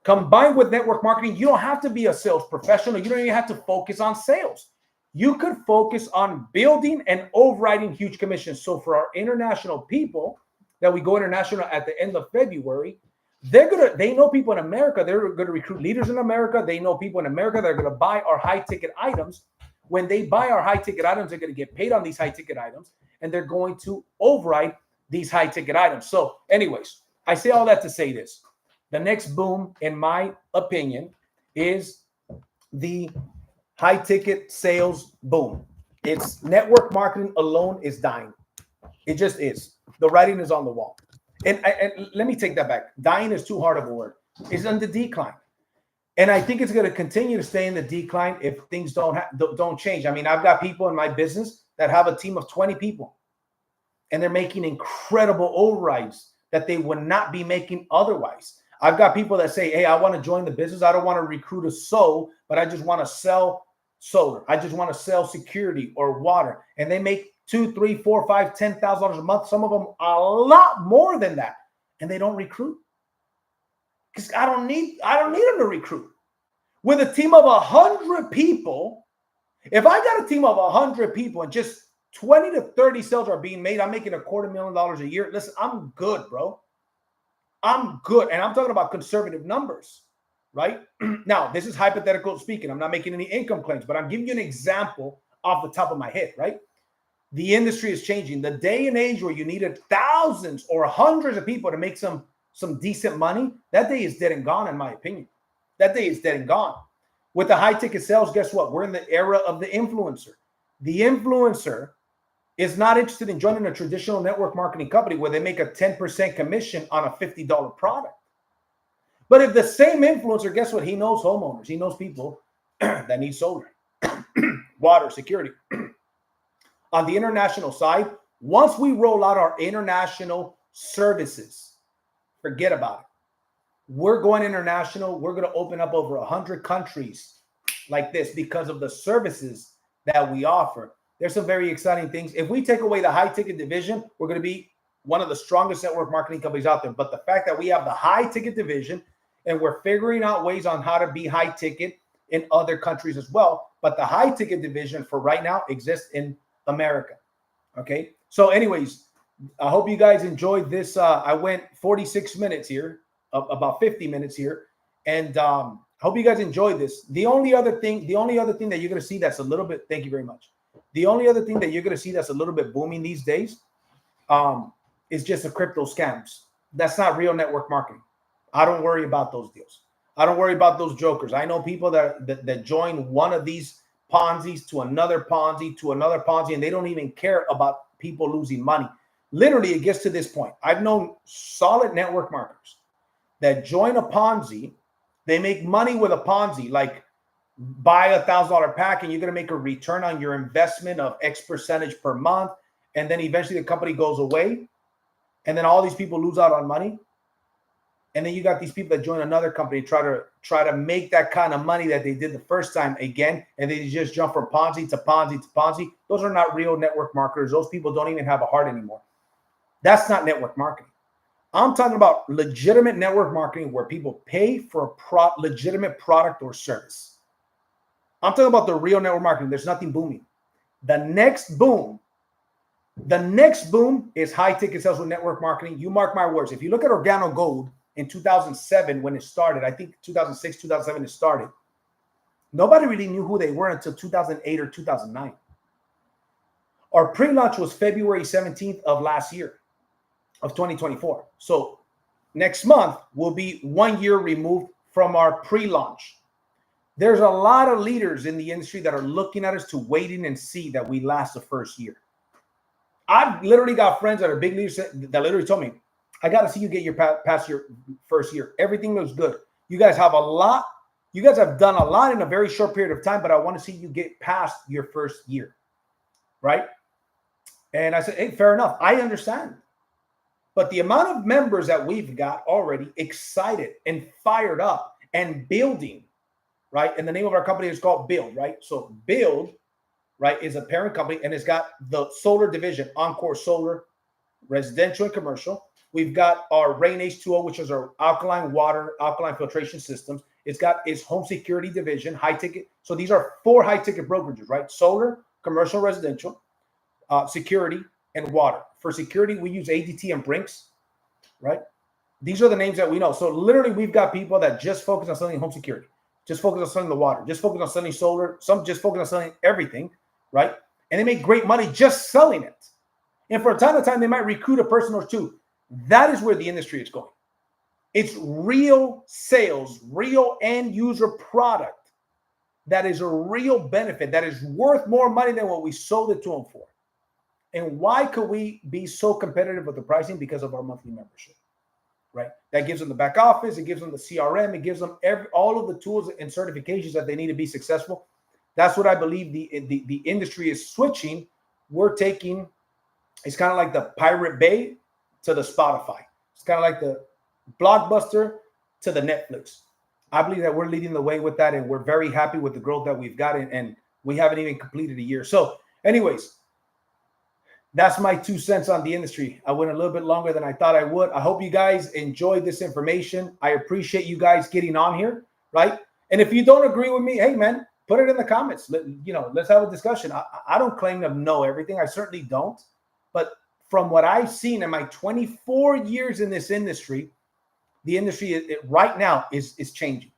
combined with network marketing, you don't have to be a sales professional. You don't even have to focus on sales. You could focus on building and overriding huge commissions. So for our international people that we go international at the end of February, they know people in America. They're going to recruit leaders in America. They know people in America that are going to buy our high ticket items. When they buy our high ticket items, they're going to get paid on these high ticket items, and they're going to override these high ticket items. So anyways, I say all that to say this. The next boom, in my opinion, is the high ticket sales boom. It's network marketing alone is dying. It just is. The writing is on the wall. And let me take that back. Dying is too hard of a word. It's on the decline. And I think it's going to continue to stay in the decline if things don't change. I mean, I've got people in my business that have a team of 20 people, and they're making incredible overrides that they would not be making otherwise. I've got people that say, hey, I want to join the business. I don't want to recruit a but I just want to sell solar. I just want to sell security or water. And they make $2, $3, $4, $5, $10,000 a month. Some of them a lot more than that. And they don't recruit. Because I don't need them to recruit. With a team of 100 people, if I got a team of 100 people and just 20 to 30 sales are being made, I'm making $250,000 a year. Listen, I'm good, bro. I'm good. And I'm talking about conservative numbers, right? Now, this is hypothetical speaking. I'm not making any income claims, but I'm giving you an example off the top of my head, right? The industry is changing. The day and age where you needed thousands or hundreds of people to make some decent money, that day is dead and gone, in my opinion. That day is dead and gone. With the high ticket sales, guess what? We're in the era of the influencer. The influencer is not interested in joining a traditional network marketing company where they make a 10% commission on a $50 product. But if the same influencer, guess what? He knows homeowners. He knows people that need solar, water, security. On the international side, once we roll out our international services, forget about it. We're going international. We're going to open up over 100 countries like this because of the services that we offer. There's some very exciting things. If we take away the high ticket division, we're going to be one of the strongest network marketing companies out there. But the fact that we have the high ticket division and we're figuring out ways on how to be high ticket in other countries as well. But the high ticket division for right now exists in America. Okay. So anyways, I hope you guys enjoyed this. I went 46 minutes here, about 50 minutes here. And I hope you guys enjoyed this. The only other thing that you're going to see that's a little bit, thank you very much. The only other thing that you're going to see that's a little bit booming these days is just the crypto scams. That's not real network marketing. I don't worry about those deals. I don't worry about those jokers. I know people that join one of these Ponzi's to another Ponzi, and they don't even care about people losing money. Literally, it gets to this point. I've known solid network marketers that join a Ponzi. They make money with a Ponzi, like buy $1,000 pack and you're going to make a return on your investment of X percentage per month. And then eventually the company goes away. And then all these people lose out on money. And then you got these people that join another company, try to make that kind of money that they did the first time again. And they just jump from Ponzi to Ponzi to Ponzi. Those are not real network marketers. Those people don't even have a heart anymore. That's not network marketing. I'm talking about legitimate network marketing where people pay for a legitimate product or service. I'm talking about the real network marketing. There's nothing booming. The next boom is high ticket sales with network marketing. You mark my words. If you look at Organo Gold in 2007, when it started, I think 2006, 2007 it started. Nobody really knew who they were until 2008 or 2009. Our pre-launch was February 17th of last year, of 2024. So next month will be 1 year removed from our pre-launch. There's a lot of leaders in the industry that are looking at us to waiting and see that we last the first year. I've literally got friends that are big leaders that literally told me, I got to see you get your past your first year. Everything looks good. You guys have a lot. You guys have done a lot in a very short period of time, but I want to see you get past your first year. Right? And I said, hey, fair enough. I understand. But the amount of members that we've got already excited and fired up and building, right? And the name of our company is called Build, right? So Build, right, is a parent company, and it's got the solar division, Encore Solar, residential and commercial. We've got our Rain H2O, which is our alkaline water, alkaline filtration systems. It's got its home security division, high ticket. So these are 4 high ticket brokerages, right? Solar, commercial, residential, security, and water. For security, we use ADT and Brinks, right? These are the names that we know. So literally, we've got people that just focus on selling home security, just focus on selling the water, just focus on selling solar, some just focus on selling everything, right? And they make great money just selling it. And for a time to time, they might recruit a person or two. That is where the industry is going. It's real sales, real end user product that is a real benefit, that is worth more money than what we sold it to them for. And why could we be so competitive with the pricing? Because of our monthly membership, right? That gives them the back office, it gives them the CRM, it gives them all of the tools and certifications that they need to be successful. That's what I believe the industry is switching. We're taking, it's kind of like the Pirate Bay to the Spotify. It's kind of like the Blockbuster to the Netflix. I believe that we're leading the way with that, and we're very happy with the growth that we've got. And We haven't even completed a year. So anyways, that's my 2 cents on the industry. I went a little bit longer than I thought I would. I hope you guys enjoyed this information. I appreciate you guys getting on here, right? And if you don't agree with me, hey, man, put it in the comments. Let's have a discussion. I don't claim to know everything. I certainly don't. But from what I've seen in my 24 years in this industry, the industry right now is changing.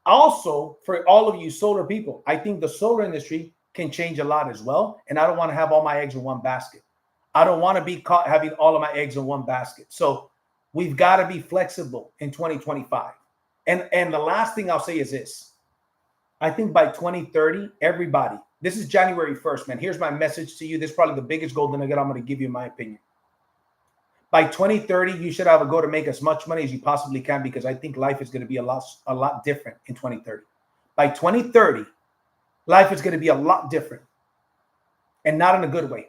Also, for all of you solar people, I think the solar industry can change a lot as well. And I don't want to have all my eggs in one basket. I don't want to be caught having all of my eggs in one basket. So we've got to be flexible in 2025. And the last thing I'll say is this. I think by 2030, everybody, this is January 1st, man. Here's my message to you. This is probably the biggest golden nugget I'm going to give you, in my opinion. By 2030, you should have a goal to make as much money as you possibly can, because I think life is going to be a lot different in 2030. By 2030, life is going to be a lot different, and not in a good way.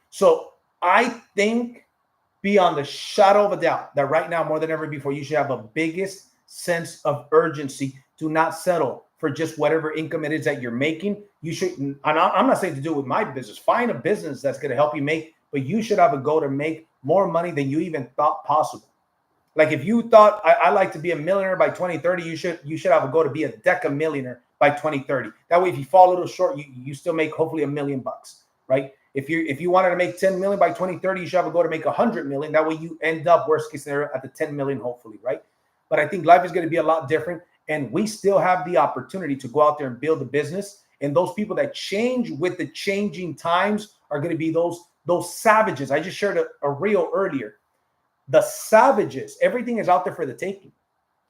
So I think beyond the shadow of a doubt that right now, more than ever before, you should have a biggest sense of urgency to not settle for just whatever income it is that you're making. You should, and I'm not saying to do it with my business. Find a business that's going to help you make, but you should have a goal to make more money than you even thought possible. Like if you thought I like to be a millionaire by 2030, you should have a goal to be a decamillionaire by 2030. That way, if you fall a little short, you still make hopefully $1 million, right? If you wanted to make 10 million by 2030, you should have a goal to make 100 million. That way you end up, worst case scenario, at the 10 million, hopefully, right? But I think life is going to be a lot different, and we still have the opportunity to go out there and build a business. And those people that change with the changing times are going to be those savages. I just shared a reel earlier. The savages, everything is out there for the taking.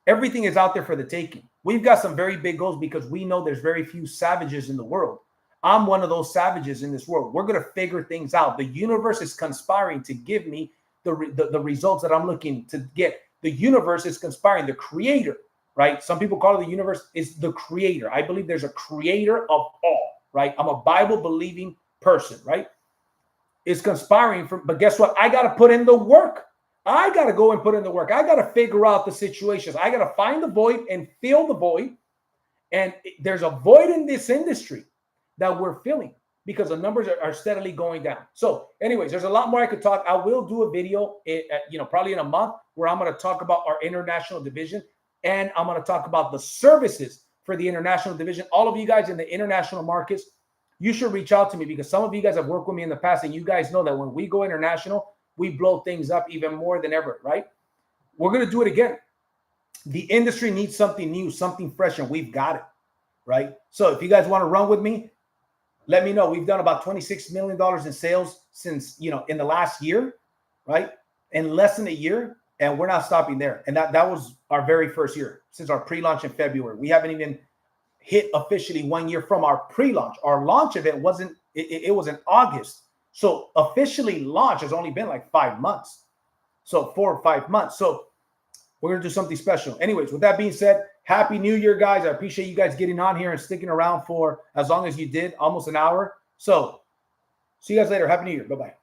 Everything is out there for the taking. We've got some very big goals because we know there's very few savages in the world. I'm one of those savages in this world. We're going to figure things out. The universe is conspiring to give me the results that I'm looking to get. The universe is conspiring. The creator, right? Some people call it the universe, is the creator. I believe there's a creator of all, right? I'm a Bible-believing person, right? It's conspiring but guess what? I got to put in the work. I got to go and put in the work. I got to figure out the situations. I got to find the void and fill the void. And there's a void in this industry that we're filling because the numbers are steadily going down. So anyways, there's a lot more I could talk. I will do a video, probably in a month, where I'm going to talk about our international division, and I'm going to talk about the services for the international division. All of you guys in the international markets, you should reach out to me, because some of you guys have worked with me in the past, and you guys know that when we go international, we blow things up even more than ever, right? We're going to do it again. The industry needs something new, something fresh, and we've got it, right? So if you guys want to run with me, let me know. We've done about $26 million in sales since, in the last year, right? In less than a year, and we're not stopping there. And that was our very first year since our pre-launch in February. We haven't even hit officially 1 year from our pre-launch. Our launch event it was in August. So officially launch has only been like 5 months. So 4 or 5 months. So we're going to do something special. Anyways, with that being said, Happy New Year, guys. I appreciate you guys getting on here and sticking around for as long as you did, almost an hour. So see you guys later. Happy New Year. Bye-bye.